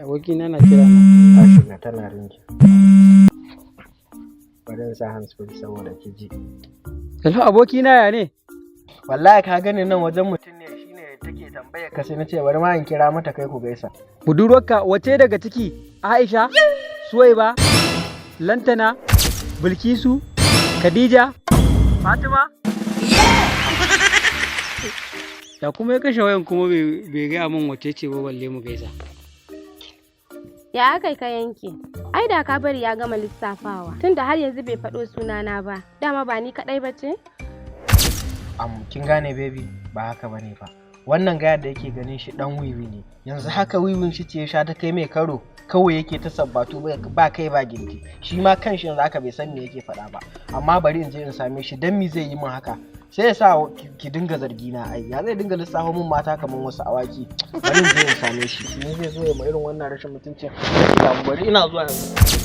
abokina na kira na. Ta shiga tana rinki. Bari in sa hands free saboda ki ji. Hello abokina ya ne? Wallahi ka gani nan wajen mutum ne shine take tambaya ka sai na ce bari ma in kira mata kai ku gaisa. Budurwarka wace daga ciki? Aisha, Suwaiba, Lantana, Bilkisu, Khadija, Fatima? Ya kuma ya kashe wayan kuma bai gaya min wace ce ba balle mu gaisa. Ya aka ka yanke? Ai da ka bari ya gama lissafawa. Tunda har yanzu bai faɗo sunana ba. Dama ba ni kaɗai ba ce? Kin gane baby ba haka bane fa. Wannan gaya da yake ganin shi dan wiwi ne. Yanzu haka wiwin shi ce ya sha ta kai mai karo. Kawai yake ta sabbatu ba kai ba gindi. Shi ma kanshi yanzu haka bai san me yake faɗa ba. Amma bari in je in same shi dan me zai yi min haka. Sai ya sa ki dinga zargi na ai. Ya zai dinga lissafo min mata kaman wasu awaki. Bari in je in same shi. Ni zai zo ya mai irin wannan rashin mutunci. Bari ina zuwa yanzu.